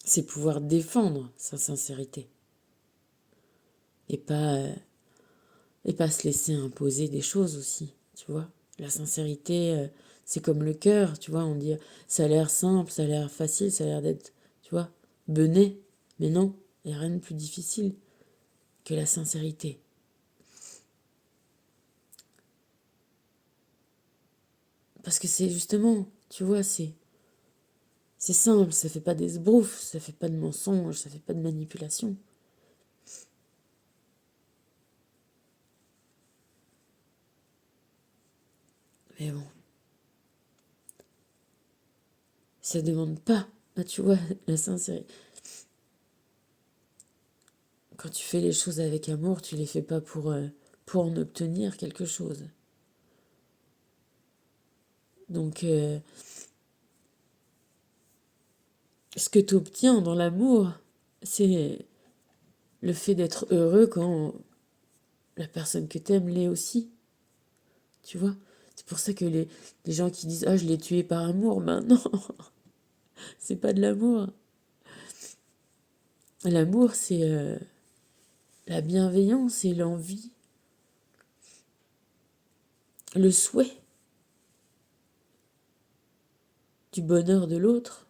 C'est pouvoir défendre sa sincérité et pas euh, et pas se laisser imposer des choses aussi, tu vois. La sincérité, c'est comme le cœur, tu vois. On dit ça a l'air simple, ça a l'air facile, ça a l'air d'être, tu vois, bené, mais non, il n'y a rien de plus difficile que la sincérité. Parce que c'est justement, tu vois, c'est simple, ça fait pas d'esbrouf, ça fait pas de mensonge, ça fait pas de manipulation. Mais bon, Ça demande pas, tu vois, la sincérité. Quand tu fais les choses avec amour, tu les fais pas pour en obtenir quelque chose. Donc, ce que tu obtiens dans l'amour, c'est le fait d'être heureux quand la personne que t'aimes l'est aussi, tu vois. C'est pour ça que les gens qui disent «Ah, je l'ai tué par amour», ben non, c'est pas de l'amour. L'amour, c'est la bienveillance et l'envie, le souhait du bonheur de l'autre.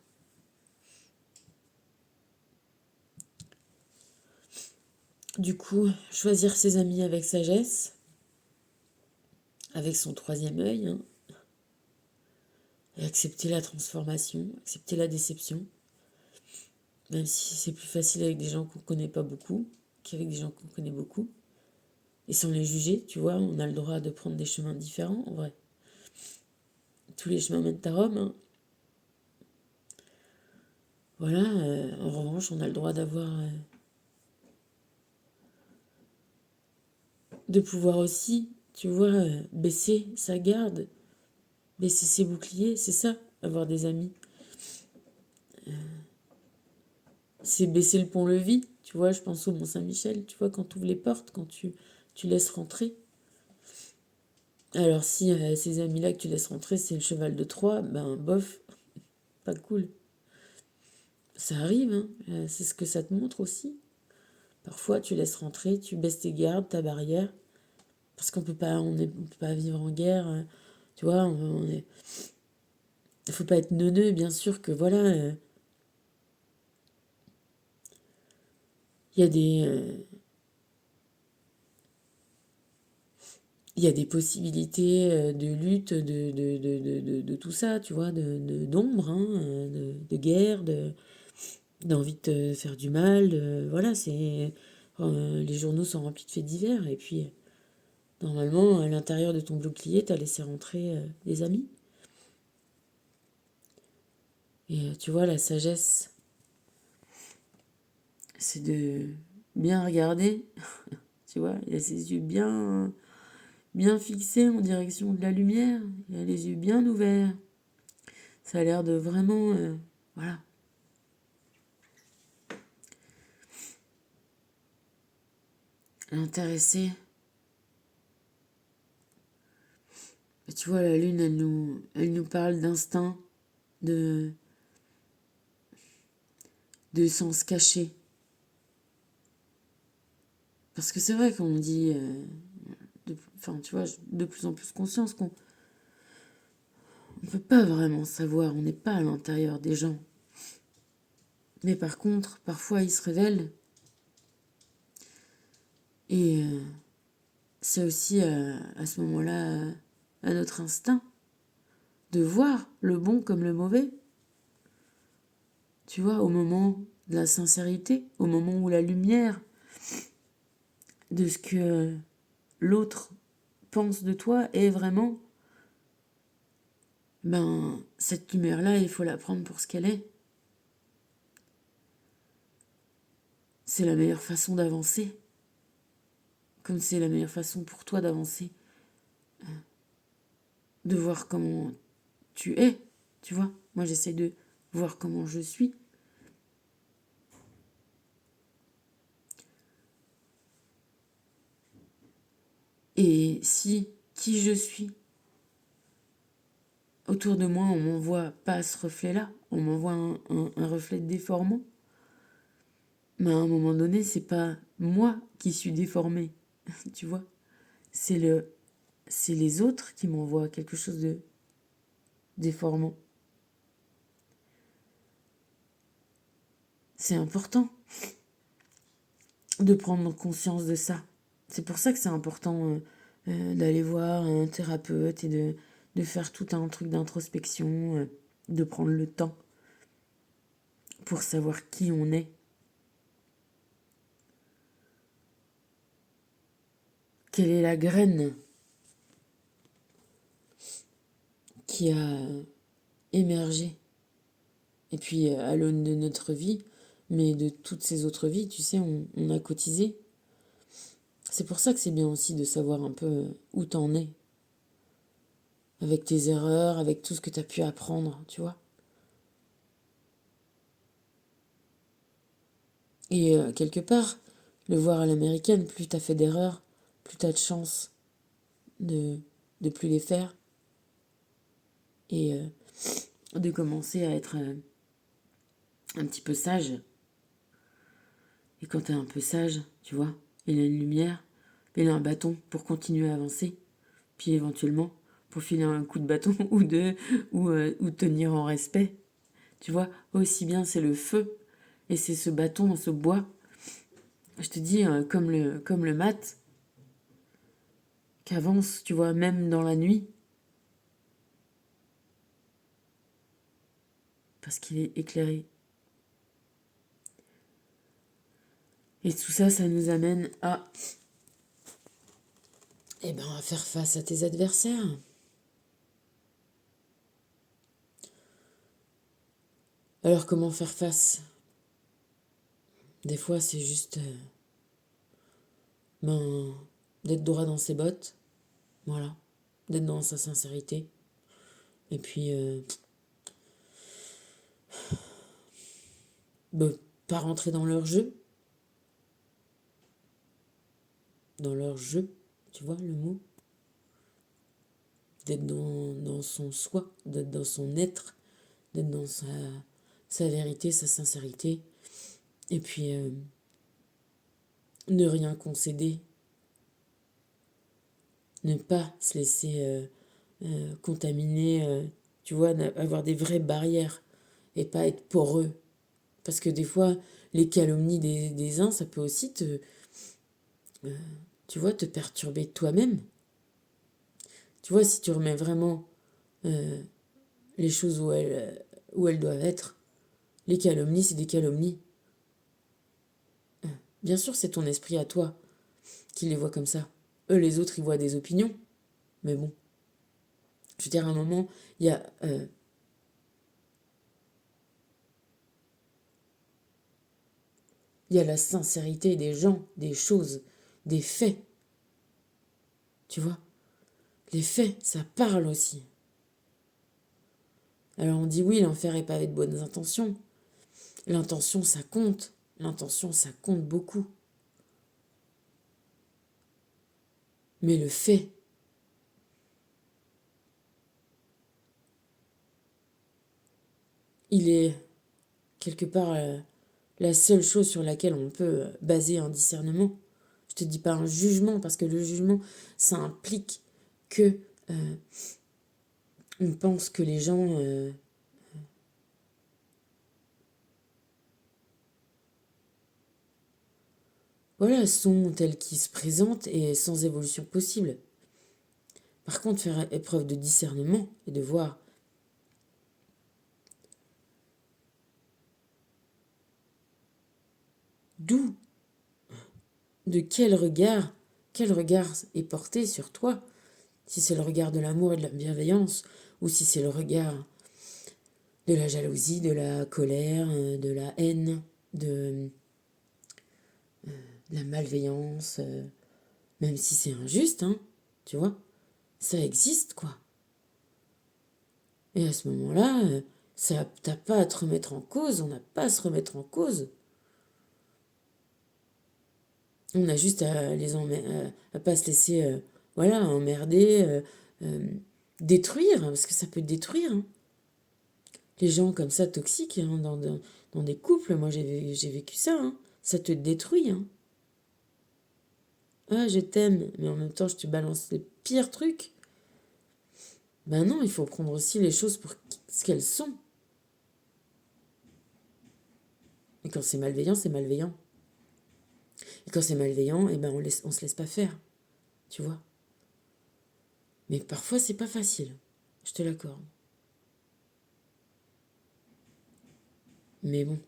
Du coup, choisir ses amis avec sagesse, avec son troisième œil, hein, et accepter la transformation, accepter la déception, même si c'est plus facile avec des gens qu'on connaît pas beaucoup qu'avec des gens qu'on connaît beaucoup. Et sans les juger, tu vois, on a le droit de prendre des chemins différents, en vrai. Tous les chemins mènent à Rome, hein. Voilà, en revanche, on a le droit de pouvoir aussi, tu vois, baisser sa garde, baisser ses boucliers, c'est ça, avoir des amis. C'est baisser le pont-levis, tu vois, je pense au Mont-Saint-Michel, tu vois, quand tu ouvres les portes, quand tu laisses rentrer. Alors si ces amis-là que tu laisses rentrer, c'est le cheval de Troie, ben bof, pas cool. Ça arrive, hein, c'est ce que ça te montre aussi. Parfois, tu laisses rentrer, tu baisses tes gardes, ta barrière, parce qu'on peut pas vivre en guerre, tu vois, il faut pas être neuneux, bien sûr que voilà, il y a il y a des possibilités de lutte, de tout ça, tu vois, d'ombre, hein, de guerre, d'envie de te faire du mal, voilà, les journaux sont remplis de faits divers, et puis normalement, à l'intérieur de ton bouclier, t'as laissé rentrer des amis. Et tu vois, la sagesse, c'est de bien regarder, tu vois, il a ses yeux bien fixés en direction de la lumière, il a les yeux bien ouverts. Ça a l'air de vraiment, voilà, l'intéresser. Et tu vois, la lune, elle nous parle d'instinct, de, de sens caché. Parce que c'est vrai qu'on dit, enfin, tu vois, de plus en plus conscience qu'on ne peut pas vraiment savoir, on n'est pas à l'intérieur des gens. Mais par contre, parfois, ils se révèlent. Et c'est aussi à ce moment-là, à notre instinct, de voir le bon comme le mauvais. Tu vois, au moment de la sincérité, au moment où la lumière de ce que l'autre pense de toi est vraiment, ben, cette lumière-là, il faut la prendre pour ce qu'elle est. C'est la meilleure façon d'avancer. Comme c'est la meilleure façon pour toi d'avancer. De voir comment tu es, tu vois. Moi, j'essaie de voir comment je suis. Et si qui je suis, autour de moi, on m'envoie pas ce reflet-là, on m'envoie un reflet déformant, mais à un moment donné, c'est pas moi qui suis déformée, tu vois. C'est c'est les autres qui m'envoient quelque chose de déformant. C'est important de prendre conscience de ça. C'est pour ça que c'est important d'aller voir un thérapeute et de faire tout un truc d'introspection, de prendre le temps pour savoir qui on est. Quelle est la graine qui a émergé Et puis, à l'aune de notre vie, mais de toutes ces autres vies, tu sais, on a cotisé. C'est pour ça que c'est bien aussi de savoir un peu où t'en es. Avec tes erreurs, avec tout ce que t'as pu apprendre, tu vois. Et quelque part, le voir à l'américaine, plus t'as fait d'erreurs, plus t'as de chance de, de plus les faire. Et de commencer à être un petit peu sage. Et quand t'es un peu sage, tu vois, il a une lumière, il a un bâton pour continuer à avancer. Puis éventuellement, pour filer un coup de bâton ou deux, ou tenir en respect. Tu vois, aussi bien c'est le feu, et c'est ce bâton, ce bois. Je te dis, comme le mat, qu'avance, tu vois, même dans la nuit, parce qu'il est éclairé. Et tout ça, ça nous amène à faire face à tes adversaires. Alors comment faire face? Des fois, c'est juste d'être droit dans ses bottes, voilà, d'être dans sa sincérité, et puis pas rentrer dans leur jeu, tu vois le mot, d'être dans son soi, d'être dans son être, d'être dans sa vérité, sa sincérité, et puis ne rien concéder, ne pas se laisser contaminer, tu vois, avoir des vraies barrières et pas être poreux. Parce que des fois, les calomnies des uns, ça peut aussi tu vois, te perturber toi-même. Tu vois, si tu remets vraiment les choses où elles doivent être, les calomnies, c'est des calomnies. Bien sûr, c'est ton esprit à toi qui les voit comme ça. Eux, les autres, ils voient des opinions. Mais bon, je veux dire, à un moment, il y a la sincérité des gens, des choses, des faits. Tu vois, les faits, ça parle aussi. Alors on dit oui, l'enfer est pavé de bonnes intentions. L'intention, ça compte. L'intention, ça compte beaucoup. Mais le fait, il est quelque part la seule chose sur laquelle on peut baser un discernement. Je te dis pas un jugement, parce que le jugement, ça implique que on pense que les gens voilà, sont tels qu'ils se présentent et sans évolution possible. Par contre, faire épreuve de discernement et de voir d'où, de quel regard est porté sur toi, si c'est le regard de l'amour et de la bienveillance, ou si c'est le regard de la jalousie, de la colère, de la haine, de la malveillance, même si c'est injuste, hein, tu vois, ça existe, quoi. Et à ce moment-là, t'as pas à te remettre en cause, on n'a pas à se remettre en cause. On a juste à pas se laisser voilà, emmerder, détruire, parce que ça peut détruire. Hein. Les gens comme ça, toxiques, hein, dans des couples, moi j'ai vécu ça, hein, ça te détruit. Hein. Ah, je t'aime, mais en même temps, je te balance les pires trucs. Ben non, il faut prendre aussi les choses pour ce qu'elles sont. Et quand c'est malveillant, c'est malveillant. Et quand c'est malveillant, eh ben on se laisse pas faire, tu vois. Mais parfois, c'est pas facile, je te l'accorde. Mais bon,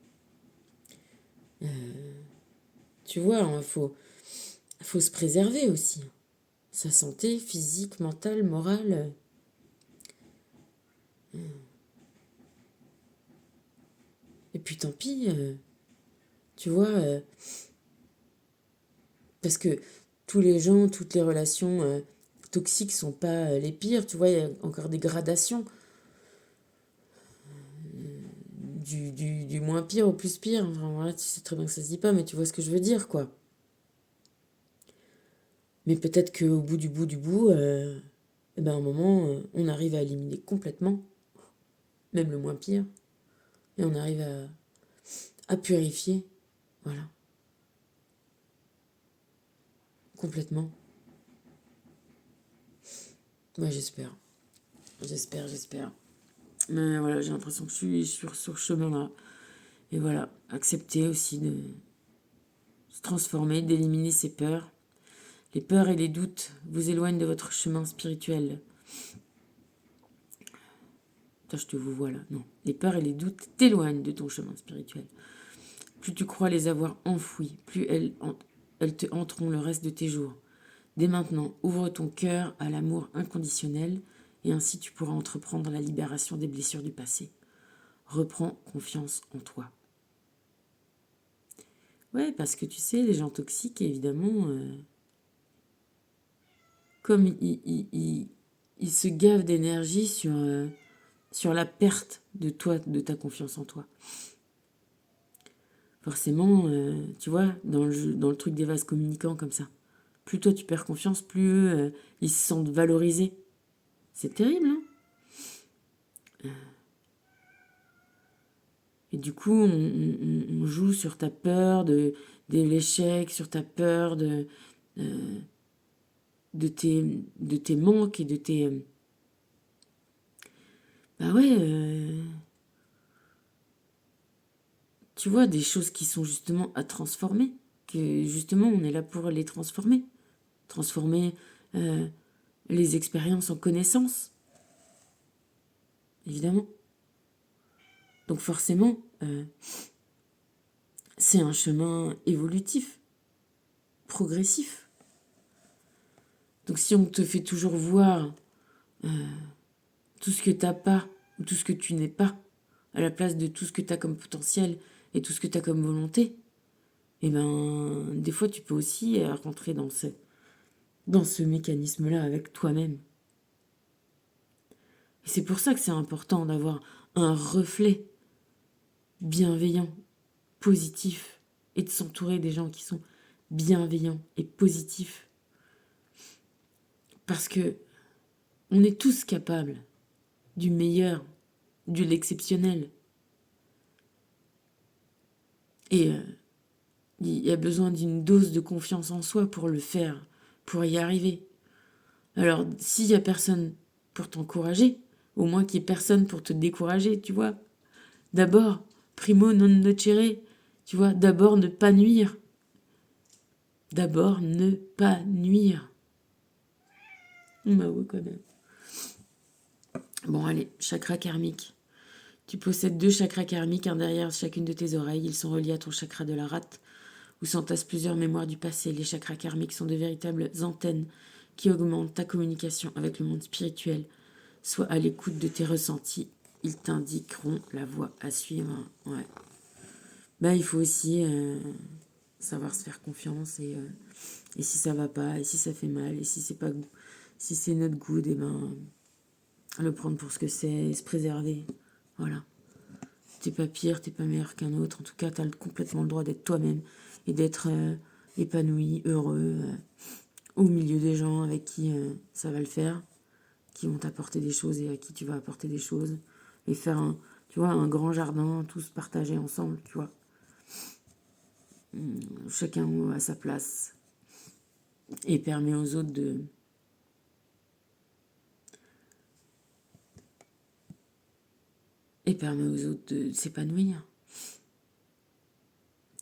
tu vois, il faut se préserver aussi. Sa santé physique, mentale, morale. puis tant pis, tu vois, parce que tous les gens, toutes les relations toxiques sont pas les pires, tu vois, il y a encore des gradations, du moins pire au plus pire. Enfin, voilà, tu sais très bien que ça se dit pas, mais tu vois ce que je veux dire, quoi. Mais peut-être qu'au bout du bout, eh ben, à un moment, on arrive à éliminer complètement, même le moins pire, et on arrive à purifier, voilà, complètement. Moi, j'espère. J'espère. Mais voilà, j'ai l'impression que je suis sur ce chemin-là. Et voilà, accepter aussi de se transformer, d'éliminer ses peurs. Les peurs et les doutes vous éloignent de votre chemin spirituel. Toi, je te vous vois là. Non. Les peurs et les doutes t'éloignent de ton chemin spirituel. Plus tu crois les avoir enfouis, plus elles te hanteront le reste de tes jours. Dès maintenant, ouvre ton cœur à l'amour inconditionnel et ainsi tu pourras entreprendre la libération des blessures du passé. Reprends confiance en toi. Ouais, parce que tu sais, les gens toxiques, évidemment, comme ils se gavent d'énergie sur la perte de toi, de ta confiance en toi. Forcément, tu vois, dans le truc des vases communicants comme ça, plus toi tu perds confiance, plus eux, ils se sentent valorisés. C'est terrible, hein. Et du coup, on joue sur ta peur de l'échec, sur ta peur de tes manques et de tes... bah ouais, tu vois, des choses qui sont justement à transformer, que justement on est là pour les transformer. Transformer euh, les expériences en connaissances, évidemment. Donc forcément, c'est un chemin évolutif, progressif. Donc si on te fait toujours voir tout ce que t'as pas, ou tout ce que tu n'es pas, à la place de tout ce que t'as comme potentiel et tout ce que t'as comme volonté, et ben des fois tu peux aussi rentrer dans ce mécanisme-là avec toi-même. Et c'est pour ça que c'est important d'avoir un reflet bienveillant, positif, et de s'entourer des gens qui sont bienveillants et positifs. Parce que on est tous capables du meilleur, de l'exceptionnel. Et il y a besoin d'une dose de confiance en soi pour le faire, pour y arriver. Alors, s'il y a personne pour t'encourager, au moins qu'il n'y ait personne pour te décourager, tu vois. D'abord, primo non nocere, tu vois, d'abord ne pas nuire. D'abord ne pas nuire. Bah oui, quand même. Bon, allez, chakra karmique. Tu possèdes 2 chakras karmiques, un derrière chacune de tes oreilles. Ils sont reliés à ton chakra de la rate, où s'entassent plusieurs mémoires du passé. Les chakras karmiques sont de véritables antennes qui augmentent ta communication avec le monde spirituel. Sois à l'écoute de tes ressentis. Ils t'indiqueront la voie à suivre. Ouais. Bah, il faut aussi savoir se faire confiance et si ça va pas, et si ça fait mal, et si c'est pas si c'est notre good, et ben le prendre pour ce que c'est, et se préserver. Voilà. T'es pas pire, t'es pas meilleur qu'un autre. En tout cas, t'as complètement le droit d'être toi-même et d'être épanoui, heureux, au milieu des gens avec qui ça va le faire, qui vont t'apporter des choses et à qui tu vas apporter des choses. Et faire tu vois, un grand jardin, tous partager ensemble, tu vois. Chacun à sa place. Et permet aux autres de s'épanouir.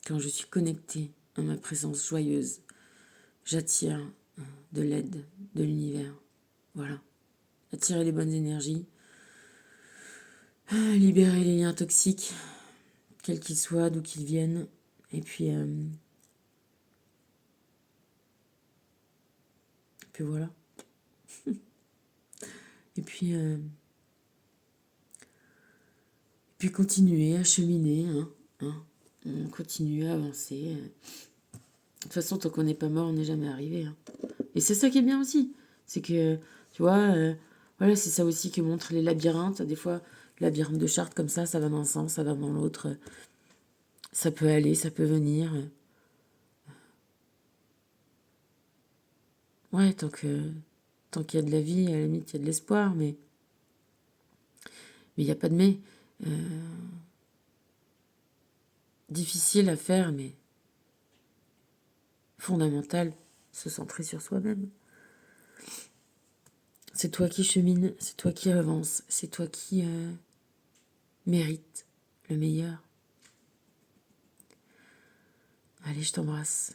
Quand je suis connectée à ma présence joyeuse, j'attire de l'aide de l'univers. Voilà. Attirer les bonnes énergies. Libérer les liens toxiques, quels qu'ils soient, d'où qu'ils viennent. Et puis voilà. puis continuer à cheminer, hein. On continue à avancer. De toute façon, tant qu'on n'est pas mort, on n'est jamais arrivé. Hein. Et c'est ça qui est bien aussi. C'est que, tu vois, voilà, c'est ça aussi que montrent les labyrinthes. Des fois, le labyrinthe de Chartres, comme ça va dans un sens, ça va dans l'autre. Ça peut aller, ça peut venir. Ouais, tant qu'il y a de la vie, à la limite, il y a de l'espoir, mais il n'y a pas de mais. Difficile à faire, mais fondamental, se centrer sur soi-même. C'est toi qui chemine, c'est toi qui avance, c'est toi qui mérite le meilleur. Allez, je t'embrasse.